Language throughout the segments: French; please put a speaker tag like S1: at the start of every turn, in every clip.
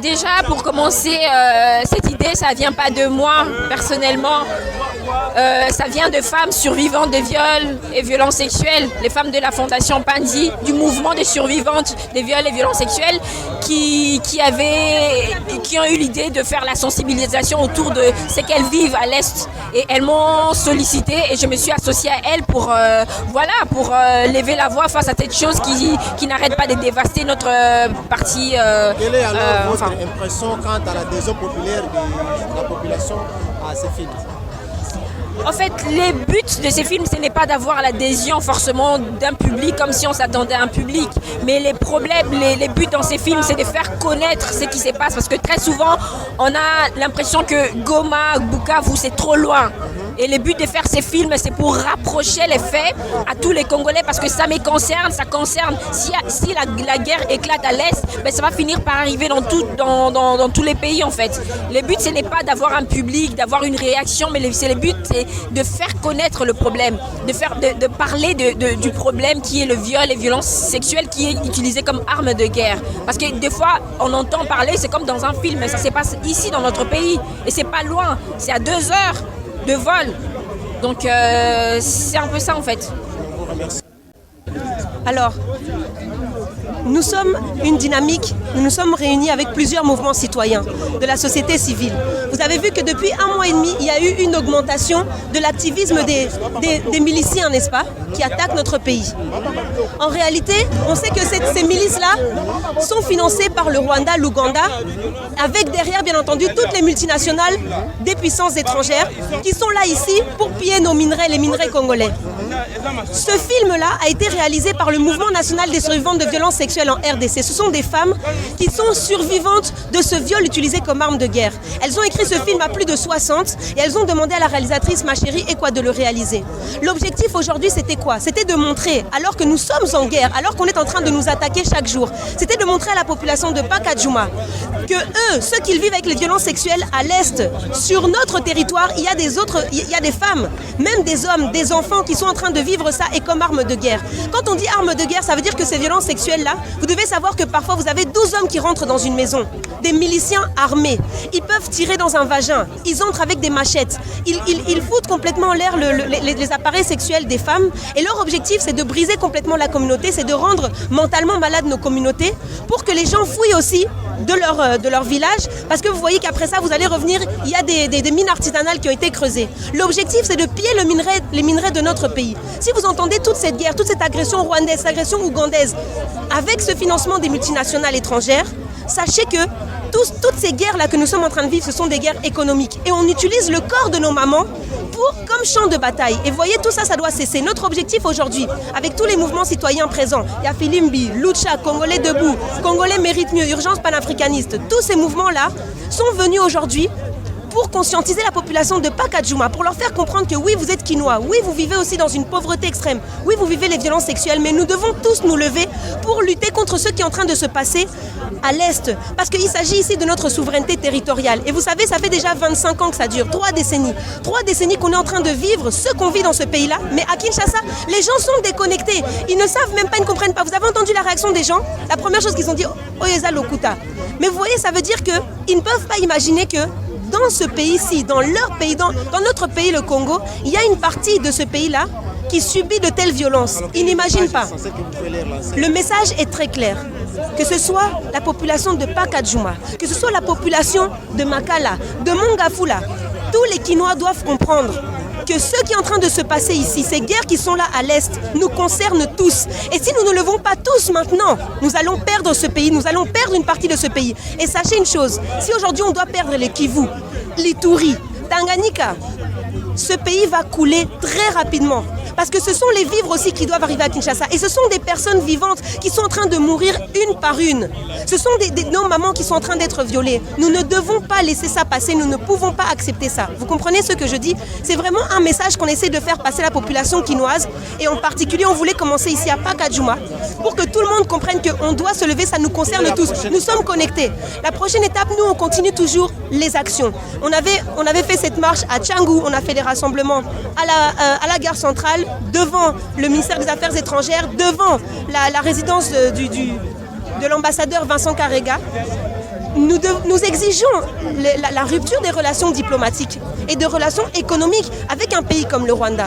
S1: Déjà, pour commencer, cette idée, ça vient pas de moi, personnellement. Ça vient de femmes survivantes de viols et violences sexuelles, les femmes de la Fondation Panzi, du mouvement des survivantes des viols et violences sexuelles, qui ont eu l'idée de faire la sensibilisation autour de ce qu'elles vivent à l'Est. Et elles m'ont sollicité et je me suis associée à elles pour lever la voix face à cette chose qui n'arrête pas de dévaster notre partie.
S2: Quelle est alors votre impression quant à l'adhésion populaire de la population à ces films?
S1: En fait, les buts de ces films, ce n'est pas d'avoir l'adhésion forcément d'un public comme si on s'attendait à un public. Mais les problèmes, les buts dans ces films, c'est de faire connaître ce qui se passe. Parce que très souvent, on a l'impression que Goma, Bukavu, c'est trop loin. Et le but de faire ces films, c'est pour rapprocher les faits à tous les Congolais parce que ça me concerne, ça concerne. Si la guerre éclate à l'Est, ben ça va finir par arriver dans tous les pays en fait. Le but, ce n'est pas d'avoir un public, d'avoir une réaction, mais le but, c'est de faire connaître le problème, de parler du problème qui est le viol et violences sexuelles qui est utilisé comme arme de guerre. Parce que des fois, on entend parler, c'est comme dans un film, mais ça se passe ici dans notre pays et c'est pas loin, c'est à 2 heures de vol. Donc c'est un peu ça en fait.
S3: Alors, nous sommes une dynamique, nous nous sommes réunis avec plusieurs mouvements citoyens de la société civile. Vous avez vu que depuis 1 mois et demi, il y a eu une augmentation de l'activisme des miliciens, n'est-ce pas, qui attaquent notre pays. En réalité, on sait que ces milices-là sont financées par le Rwanda, l'Ouganda, avec derrière, bien entendu, toutes les multinationales des puissances étrangères qui sont là ici pour piller nos minerais, les minerais congolais. Ce film-là a été réalisé par le Mouvement national des survivantes de violences sexuelles en RDC. Ce sont des femmes qui sont survivantes de ce viol utilisé comme arme de guerre. Elles ont écrit ce film à plus de 60 et elles ont demandé à la réalisatrice Ma Chérie et quoi de le réaliser. L'objectif aujourd'hui, c'était quoi? C'était de montrer, alors que nous sommes en guerre, alors qu'on est en train de nous attaquer chaque jour, c'était de montrer à la population de Pakadjouma que eux, ceux qui vivent avec les violences sexuelles à l'Est, sur notre territoire, il y a des femmes, même des hommes, des enfants qui sont en train de vivre ça et comme arme de guerre. Quand on dit arme de guerre, ça veut dire que ces violences sexuelles-là, vous devez savoir que parfois vous avez 12 hommes qui rentrent dans une maison, des miliciens armés. Ils peuvent tirer dans un vagin, ils entrent avec des machettes, ils foutent complètement en l'air les appareils sexuels des femmes et leur objectif c'est de briser complètement la communauté, c'est de rendre mentalement malades nos communautés pour que les gens fouillent aussi de leur village parce que vous voyez qu'après ça vous allez revenir, il y a des mines artisanales qui ont été creusées. L'objectif c'est de piller les minerais de notre pays. Si vous entendez toute cette guerre, toute cette agression rwandaise, cette agression ougandaise, avec ce financement des multinationales étrangères, sachez que toutes ces guerres-là que nous sommes en train de vivre, ce sont des guerres économiques. Et on utilise le corps de nos mamans comme champ de bataille. Et vous voyez, tout ça, ça doit cesser. Notre objectif aujourd'hui, avec tous les mouvements citoyens présents, il y a Filimbi, Lucha, Congolais debout, Congolais mérite mieux, Urgence panafricaniste, tous ces mouvements-là sont venus aujourd'hui pour conscientiser la population de Pakadjouma, pour leur faire comprendre que oui, vous êtes Kinois, oui, vous vivez aussi dans une pauvreté extrême, oui, vous vivez les violences sexuelles, mais nous devons tous nous lever pour lutter contre ce qui est en train de se passer à l'Est. Parce qu'il s'agit ici de notre souveraineté territoriale. Et vous savez, ça fait déjà 25 ans que ça dure, 3 décennies. 3 décennies qu'on est en train de vivre ce qu'on vit dans ce pays-là. Mais à Kinshasa, les gens sont déconnectés. Ils ne savent même pas, ils ne comprennent pas. Vous avez entendu la réaction des gens? La première chose qu'ils ont dit, Oyeza Lokuta. Mais vous voyez, ça veut dire qu'ils ne peuvent pas imaginer que dans ce pays-ci, dans leur pays, dans notre pays, le Congo, il y a une partie de ce pays-là qui subit de telles violences. Ils n'imaginent pas. Le message est très clair. Que ce soit la population de Pakadjouma, que ce soit la population de Makala, de Mongafula, tous les Kinois doivent comprendre que ce qui est en train de se passer ici, ces guerres qui sont là à l'Est, nous concernent tous. Et si nous ne levons pas tous maintenant, nous allons perdre ce pays, nous allons perdre une partie de ce pays. Et sachez une chose, si aujourd'hui on doit perdre les Kivu, l'Ituri, Tanganyika, ce pays va couler très rapidement. Parce que ce sont les vivres aussi qui doivent arriver à Kinshasa. Et ce sont des personnes vivantes qui sont en train de mourir une par une. Ce sont nos mamans qui sont en train d'être violées. Nous ne devons pas laisser ça passer. Nous ne pouvons pas accepter ça. Vous comprenez ce que je dis? C'est vraiment un message qu'on essaie de faire passer à la population quinoise. Et en particulier, on voulait commencer ici à Pakadjouma pour que tout le monde comprenne qu'on doit se lever. Ça nous concerne tous. Nous sommes connectés. La prochaine étape, nous, on continue toujours les actions. On avait fait cette marche à Tchangou. On a fait des rassemblements à la gare centrale, devant le ministère des Affaires étrangères, devant la résidence de l'ambassadeur Vincent Karega. nous exigeons la rupture des relations diplomatiques et de relations économiques avec un pays comme le Rwanda.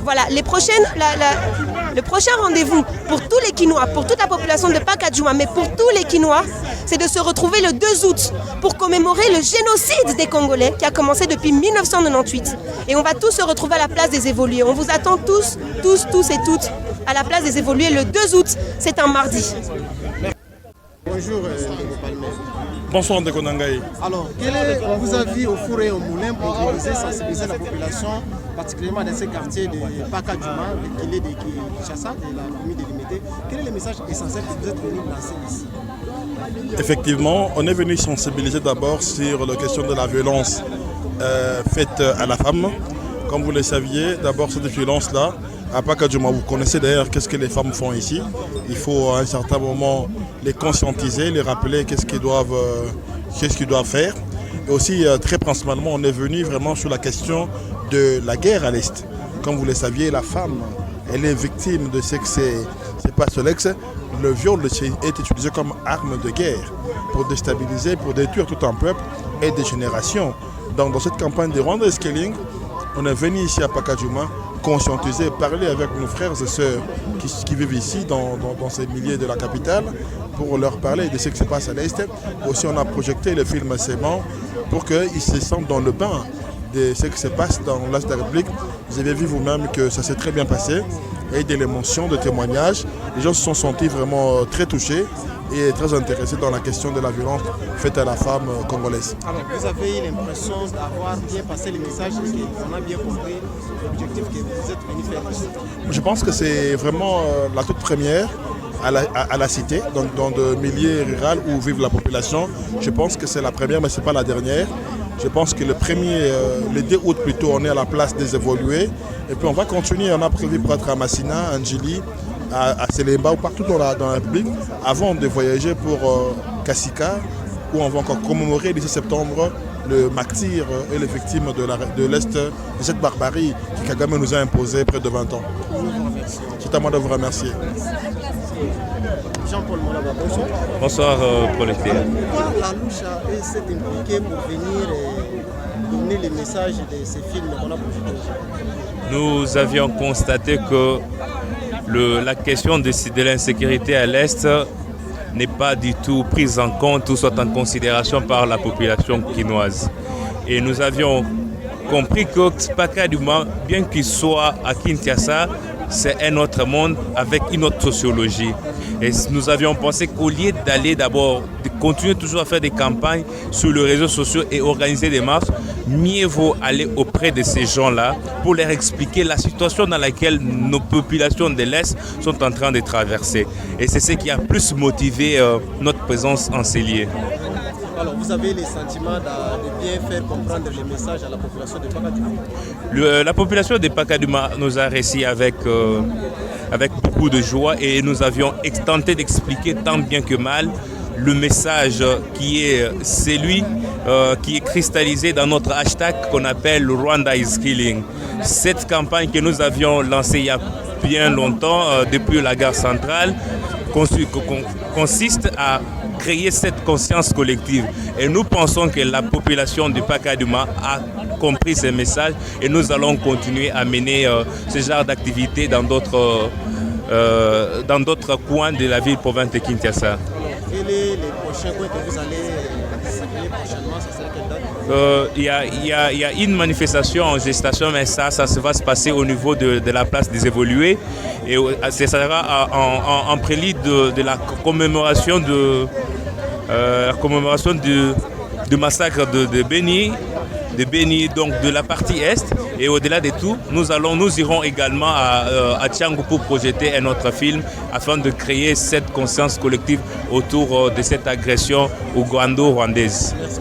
S3: Voilà, le prochain rendez-vous pour tous les Kinois, pour toute la population de Pakadjouma, mais pour tous les Kinois, c'est de se retrouver le 2 août pour commémorer le génocide des Congolais qui a commencé depuis 1998. Et on va tous se retrouver à la place des évolués. On vous attend tous et toutes à la place des évolués le 2 août, c'est un mardi.
S2: Bonjour, Palmer.
S4: Bonsoir, Ndeko Nangaï.
S2: Alors, quel est vos avis au four et au moulin pour sensibiliser la population, particulièrement dans ces quartiers de Pakadjouma, de Kilé, de Kinshasa, de la commune de Limité? Quel est le message essentiel que vous êtes venu lancer ici?
S4: Effectivement, on est venu sensibiliser d'abord sur la question de la violence faite à la femme. Comme vous le saviez, d'abord cette violence-là, à Pakadjouma, vous connaissez d'ailleurs qu'est-ce que les femmes font ici. Il faut à un certain moment les conscientiser, les rappeler qu'est-ce qu'ils doivent faire. Et aussi, très principalement, on est venu vraiment sur la question de la guerre à l'Est. Comme vous le saviez, la femme, elle est victime de ce que c'est pas Solex. Le viol est utilisé comme arme de guerre pour déstabiliser, pour détruire tout un peuple et des générations. Donc dans cette campagne de Rwanda Scaling, on est venu ici à Pakadjouma conscientiser, parler avec nos frères et sœurs qui vivent ici dans ces milieux de la capitale pour leur parler de ce qui se passe à l'Est. Aussi on a projeté le film Sément pour qu'ils se sentent dans le bain de ce qui se passe dans l'Est de la République. Vous avez vu vous-même que ça s'est très bien passé et de l'émotion, de témoignages. Les gens se sont sentis vraiment très touchés et très intéressés dans la question de la violence faite à la femme congolaise.
S2: Alors, vous avez eu l'impression d'avoir bien passé le message et qu'on a bien compris l'objectif que vous êtes venu faire ici?
S4: Je pense que c'est vraiment la toute première à la cité, donc dans le milieu rural où vive la population. Je pense que c'est la première, mais ce n'est pas la dernière. Je pense que le 2 août plutôt, on est à la place des évolués. Et puis on va continuer, on a prévu pour être à Massina, à Ndjili, à Selemba ou partout dans la République, avant de voyager pour Kassika, où on va encore commémorer le 10 septembre le martyr et les victimes de l'Est, de cette barbarie que Kagame nous a imposée près de 20 ans. C'est à moi de vous remercier.
S2: Jean-Paul Molaba, bonsoir.
S5: Bonsoir, Paul-Étienne.
S2: Pourquoi la Loucha s'est impliquée pour venir donner les messages de ces films qu'on a projetés?
S5: Nous avions constaté que la question de l'insécurité à l'Est n'est pas du tout prise en compte ou soit en considération par la population quinoise. Et nous avions compris que Pakadjouma, bien qu'il soit à Kinshasa, c'est un autre monde avec une autre sociologie. Et nous avions pensé qu'au lieu d'aller d'abord, de continuer toujours à faire des campagnes sur les réseaux sociaux et organiser des marches, mieux vaut aller auprès de ces gens-là pour leur expliquer la situation dans laquelle nos populations de l'Est sont en train de traverser. Et c'est ce qui a plus motivé notre présence en ces lieux.
S2: Alors, vous avez les sentiments de bien faire comprendre les messages à la population de Pakadjouma?
S5: La population de Pakadjouma nous a reçus avec beaucoup de joie et nous avions tenté d'expliquer tant bien que mal le message qui est celui qui est cristallisé dans notre hashtag qu'on appelle Rwanda is Killing. Cette campagne que nous avions lancée il y a bien longtemps, depuis la gare centrale, consiste à créer cette conscience collective. Et nous pensons que la population du Pakadjouma a compris ces messages et nous allons continuer à mener ce genre d'activités dans d'autres coins de la ville-province de Kinshasa.
S2: Quel est le prochain coin que vous allez cibler prochainement? Ça sera quelle date?
S5: Il y a une manifestation en gestation, mais ça va se passer au niveau de la place des évolués. Et ça sera en prélude de la commémoration du massacre de Béni, donc de la partie Est. Et au-delà de tout, nous irons également à Tchangou pour projeter un autre film afin de créer cette conscience collective autour de cette agression ougando-rwandaise.
S2: Merci.